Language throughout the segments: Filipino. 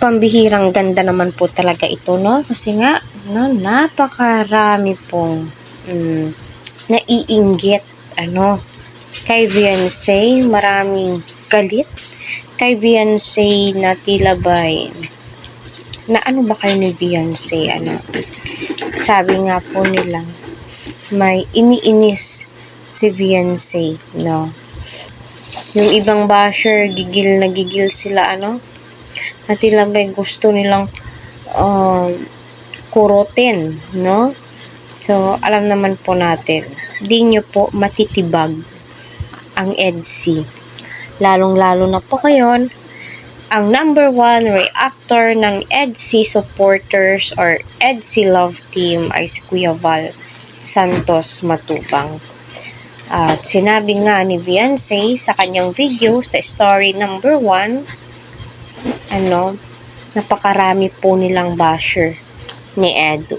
Pambihirang ganda naman po talaga ito, no? Kasi nga, no, napakarami pong naiinggit, kay Beyonce. Maraming galit kay Beyonce na tila ba'y na ano ba kayo ni Beyonce, sabi nga po nila, may iniinis si Beyonce, no? Yung ibang basher, gigil sila, na tila ba'y gusto nilang kurutin, no? So, alam naman po natin, di nyo po matitibag ang EDSI. Lalong-lalo na po ngayon, ang number 1 reactor ng EDSI supporters or EDSI love team ay si Kuya Val Santos Matubang. At sinabi nga ni Beyonce sa kanyang video sa story number 1, napakarami po nilang basher ni Edu.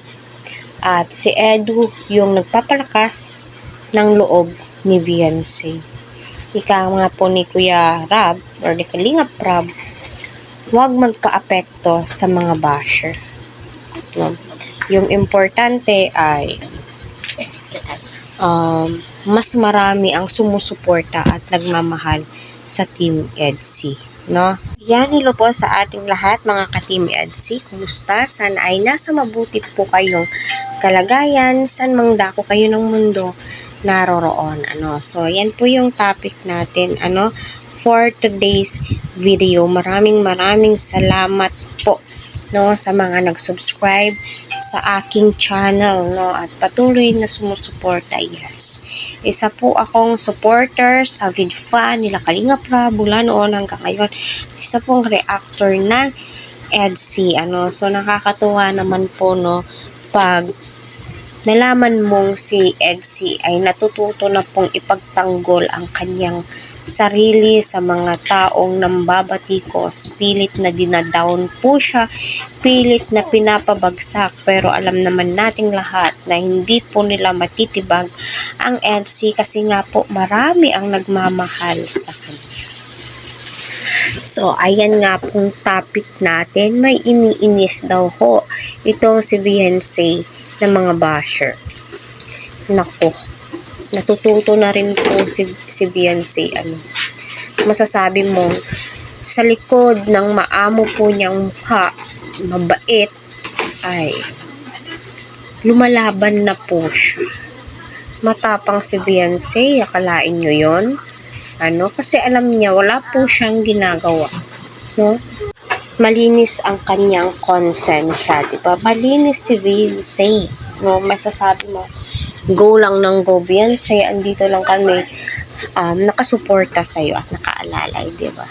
At si Edu yung nagpapalakas ng loob ni Beyonce. Ika nga po ni Kuya Rab or ni Kalingap Rab, huwag magpa-apekto sa mga basher. No? Yung importante ay mas marami ang sumusuporta at nagmamahal sa Team EDSI, no? Yan, hello po sa ating lahat mga ka-Team EDSI. Kumusta? Sana ay nasa mabuti po kayong kalagayan, san mang dako kayo ng mundo naroroon. So, yan po yung topic natin, for today's video. Maraming salamat po, no, sa mga nag-subscribe sa aking channel, no, at patuloy na sumusuporta. Yes, isa po akong supporters, avid fan nila Kalingap Rab mula noon hanggang ngayon. Isa pong reactor ng EDSI, so nakakatuwa naman po, no, pag nalaman mong si EDSI ay natututo na pong ipagtanggol ang kanyang sarili sa mga taong nambabatikos, pilit na dinadown po siya, pilit na pinapabagsak, pero alam naman nating lahat na hindi po nila matitibag ang EDSI kasi nga po marami ang nagmamahal sa kanya. So, ayan nga pong topic natin, may iniinis daw ho ito si Beyonce ng mga basher. Nako, natututo na rin po si Beyonce. Masasabi mo, sa likod ng maamo po niyang mukha, mabait, ay lumalaban na po siya. Matapang si Beyonce, akalain nyo yon? Kasi alam niya, wala po siyang ginagawa, no? Malinis ang kanyang konsensya, diba? Malinis si Beyonce, no? Masasabi mo, go lang ng go, Beyonce, andito lang kami nakasuporta sa'yo at nakaalalay, diba?